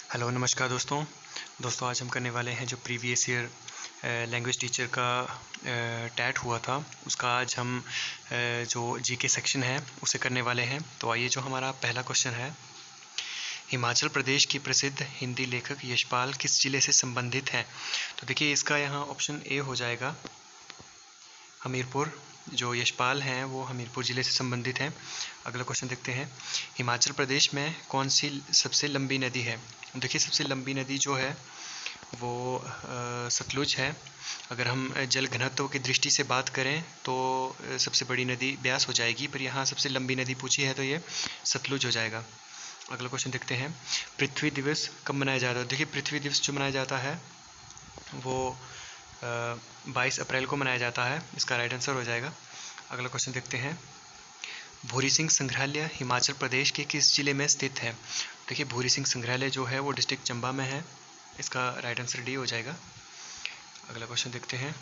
Hello नमस्कार दोस्तों आज हम करने वाले हैं जो प्रीवियस ईयर लैंग्वेज टीचर का टैट हुआ था उसका आज हम जो जीके सेक्शन है उसे करने वाले हैं। तो आइए जो हमारा पहला क्वेश्चन है, हिमाचल प्रदेश की प्रसिद्ध हिंदी लेखक यशपाल किस जिले से संबंधित हैं। तो देखिए इसका यहाँ ऑप्शन ए हो जाएगा हमीरपुर। जो यशपाल हैं वो हमीरपुर ज़िले से संबंधित हैं। अगला क्वेश्चन देखते हैं, हिमाचल प्रदेश में कौन सी सबसे लंबी नदी है। देखिए सबसे लंबी नदी जो है वो सतलुज है। अगर हम जल घनत्व की दृष्टि से बात करें तो सबसे बड़ी नदी ब्यास हो जाएगी, पर यहाँ सबसे लंबी नदी पूछी है तो ये सतलुज हो जाएगा। अगला क्वेश्चन देखते हैं, पृथ्वी दिवस कब मनाया जाता है। देखिए पृथ्वी दिवस जो मनाया जाता है वो 22 अप्रैल को मनाया जाता है। इसका राइट आंसर हो जाएगा। अगला क्वेश्चन देखते हैं, भूरी सिंह संग्रहालय हिमाचल प्रदेश के किस जिले में स्थित है। देखिए भूरी सिंह संग्रहालय जो है वो डिस्ट्रिक्ट चंबा में है। इसका राइट आंसर डी हो जाएगा। अगला क्वेश्चन देखते हैं,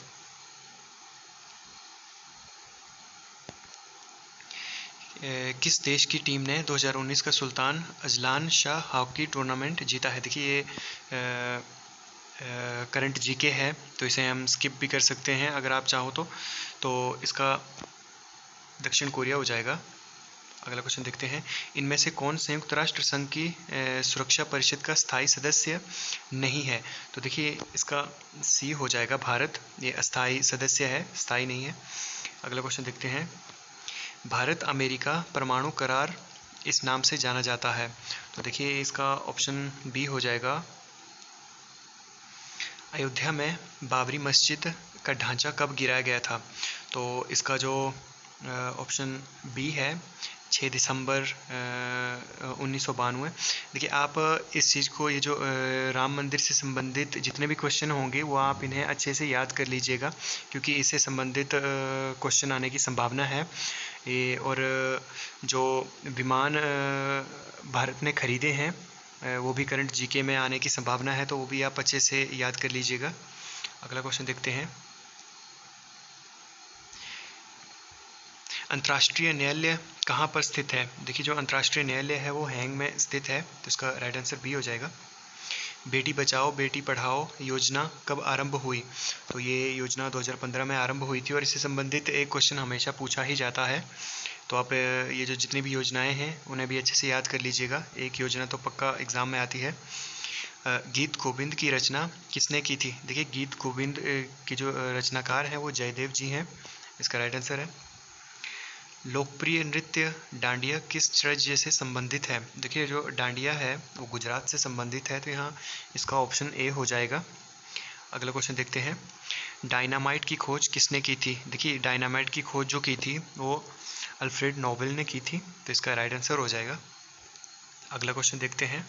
किस देश की टीम ने 2019 का Sultan Azlan Shah hockey tournament जीता है। देखिए ये करंट जीके है तो इसे हम स्किप भी कर सकते हैं अगर आप चाहो तो इसका दक्षिण कोरिया हो जाएगा। अगला क्वेश्चन देखते हैं, इनमें से कौन संयुक्त राष्ट्र संघ की सुरक्षा परिषद का स्थायी सदस्य नहीं है। तो देखिए इसका सी हो जाएगा भारत, ये अस्थायी सदस्य है, स्थायी नहीं है। अगला क्वेश्चन देखते हैं, भारत अमेरिका परमाणु करार इस नाम से जाना जाता है। तो देखिए इसका ऑप्शन बी हो जाएगा, अयोध्या में बाबरी मस्जिद का ढांचा कब गिराया गया था। तो इसका जो ऑप्शन बी है 6 दिसंबर 1992। देखिए आप इस चीज़ को, ये जो राम मंदिर से संबंधित जितने भी क्वेश्चन होंगे वो आप इन्हें अच्छे से याद कर लीजिएगा, क्योंकि इससे संबंधित क्वेश्चन आने की संभावना है। और जो विमान भारत ने खरीदे हैं वो भी करंट जीके में आने की संभावना है, तो वो भी आप अच्छे से याद कर लीजिएगा। अगला क्वेश्चन देखते हैं, अंतर्राष्ट्रीय न्यायालय कहाँ पर स्थित है। देखिए जो अंतर्राष्ट्रीय न्यायालय है वो हैंग में स्थित है, तो इसका राइट आंसर बी हो जाएगा। बेटी बचाओ बेटी पढ़ाओ योजना कब आरंभ हुई। तो ये योजना 2015 में आरंभ हुई थी और इससे संबंधित एक क्वेश्चन हमेशा पूछा ही जाता है। तो आप ये जो जितनी भी योजनाएं हैं उन्हें भी अच्छे से याद कर लीजिएगा, एक योजना तो पक्का एग्ज़ाम में आती है। गीत गोविंद की रचना किसने की थी। देखिए गीत गोविंद की जो रचनाकार हैं वो जयदेव जी हैं। इसका राइट आंसर है। लोकप्रिय नृत्य डांडिया किस राज्य से संबंधित है। देखिए जो डांडिया है वो गुजरात से संबंधित है, तो यहाँ इसका ऑप्शन ए हो जाएगा। अगला क्वेश्चन देखते हैं, डायनामाइट की खोज किसने की थी। देखिए डायनामाइट की खोज जो की थी वो अल्फ्रेड नोबेल ने की थी, तो इसका राइट आंसर हो जाएगा। अगला क्वेश्चन देखते हैं,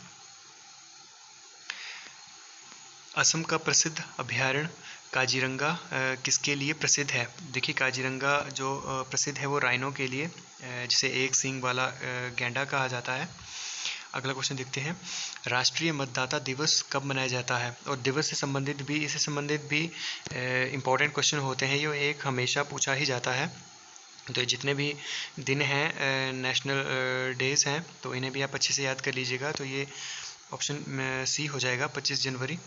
असम का प्रसिद्ध अभयारण्य काजीरंगा किसके लिए प्रसिद्ध है। देखिए काजीरंगा जो प्रसिद्ध है वो राइनो के लिए, जिसे एक सींग वाला गैंडा कहा जाता है। अगला क्वेश्चन देखते हैं, राष्ट्रीय मतदाता दिवस कब मनाया जाता है। और दिवस से संबंधित भी, इससे संबंधित भी इम्पोर्टेंट क्वेश्चन होते हैं, ये एक हमेशा पूछा ही जाता है। तो जितने भी दिन हैं नेशनल डेज हैं तो इन्हें भी आप अच्छे से याद कर लीजिएगा। तो ये ऑप्शन सी हो जाएगा 25 जनवरी।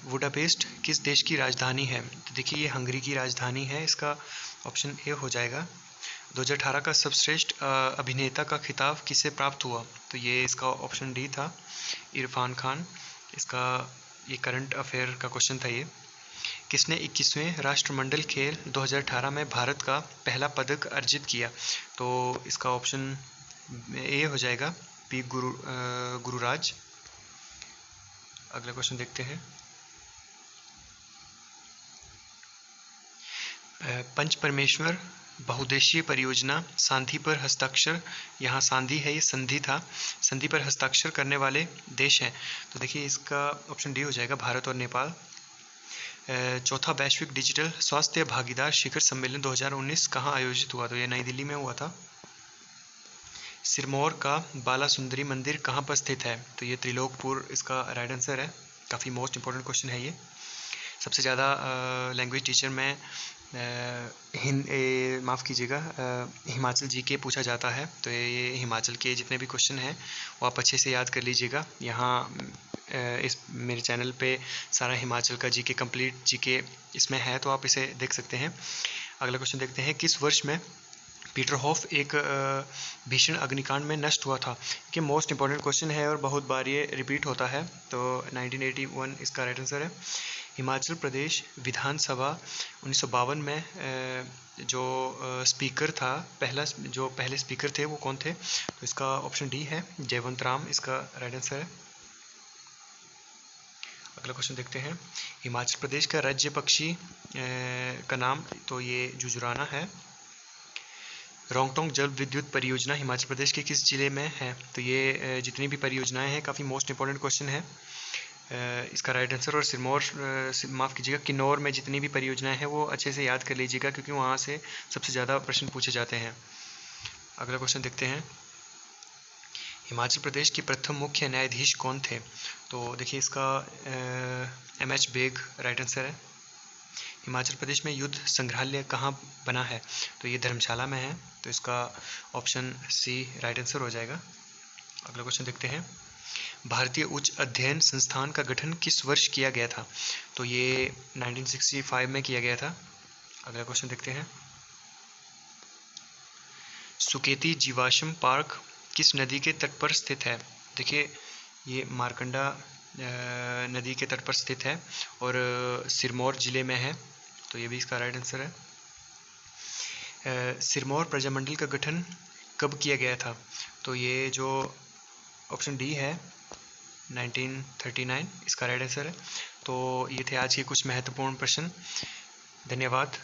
बुडापेस्ट किस देश की राजधानी है। तो देखिए ये हंगरी की राजधानी है, इसका ऑप्शन ए हो जाएगा। 2018 का सर्वश्रेष्ठ अभिनेता का खिताब किसे प्राप्त हुआ। तो ये इसका ऑप्शन डी था, इरफान खान। इसका ये करंट अफेयर का क्वेश्चन था ये। किसने 21वें राष्ट्रमंडल खेल 2018 में भारत का पहला पदक अर्जित किया। तो इसका ऑप्शन ए हो जाएगा, पी गुरुराज। अगला क्वेश्चन देखते हैं, पंच परमेश्वर बहुउद्देशीय परियोजना सांधी पर हस्ताक्षर, यहाँ सांधी है ये संधि था, संधि पर हस्ताक्षर करने वाले देश हैं। तो देखिए इसका ऑप्शन डी हो जाएगा, भारत और नेपाल। चौथा वैश्विक डिजिटल स्वास्थ्य भागीदार शिखर सम्मेलन 2019 कहाँ आयोजित हुआ। तो ये नई दिल्ली में हुआ था। सिरमौर का बाला सुंदरी मंदिर कहाँ पर स्थित है। तो ये त्रिलोकपुर इसका राइट आंसर है। काफ़ी मोस्ट इंपॉर्टेंट क्वेश्चन है ये। सबसे ज़्यादा लैंग्वेज टीचर में माफ़ कीजिएगा, हिमाचल जीके पूछा जाता है। तो ये हिमाचल के जितने भी क्वेश्चन हैं वो आप अच्छे से याद कर लीजिएगा। यहाँ इस मेरे चैनल पे सारा हिमाचल का जीके कंप्लीट जीके इसमें है, तो आप इसे देख सकते हैं। अगला क्वेश्चन देखते हैं, किस वर्ष में पीटरहॉफ एक भीषण अग्निकांड में नष्ट हुआ था? कि मोस्ट इंपॉर्टेंट क्वेश्चन है और बहुत बार ये रिपीट होता है। तो 1981 इसका राइट आंसर है। हिमाचल प्रदेश विधानसभा 1952 में जो स्पीकर था, पहले स्पीकर थे वो कौन थे? तो इसका ऑप्शन डी है, जयवंत राम इसका राइट आंसर है। अगला क्वेश्चन देखते हैं, हिमाचल प्रदेश का राज्य पक्षी का नाम, तो ये जुजुराना है। रोंगटोंग जल विद्युत परियोजना हिमाचल प्रदेश के किस जिले में है? तो ये जितनी भी परियोजनाएं हैं काफ़ी मोस्ट इंपॉर्टेंट क्वेश्चन है इसका राइट आंसर। और सिरमौर माफ़ कीजिएगा, किन्नौर में जितनी भी परियोजनाएं हैं वो अच्छे से याद कर लीजिएगा, क्योंकि वहाँ से सबसे ज़्यादा प्रश्न पूछे जाते हैं। अगला क्वेश्चन देखते हैं, हिमाचल प्रदेश के प्रथम मुख्य न्यायाधीश कौन थे? तो देखिए इसका M.H. बेग राइट आंसर है। हिमाचल प्रदेश में युद्ध संग्रहालय कहाँ बना है? तो ये धर्मशाला में है, तो इसका ऑप्शन सी राइट आंसर हो जाएगा। अगला क्वेश्चन देखते हैं, भारतीय उच्च अध्ययन संस्थान का गठन किस वर्ष किया गया था? तो ये 1965 में किया गया था। अगला क्वेश्चन देखते हैं, सुकेती जीवाश्म पार्क किस नदी के तट पर स्थित है? देखिए ये मारकंडा नदी के तट पर स्थित है और सिरमौर ज़िले में है, तो ये भी इसका राइट आंसर है। सिरमौर प्रजामंडल का गठन कब किया गया था? तो ये जो ऑप्शन डी है 1939 इसका राइट आंसर है। तो ये थे आज के कुछ महत्वपूर्ण प्रश्न। धन्यवाद।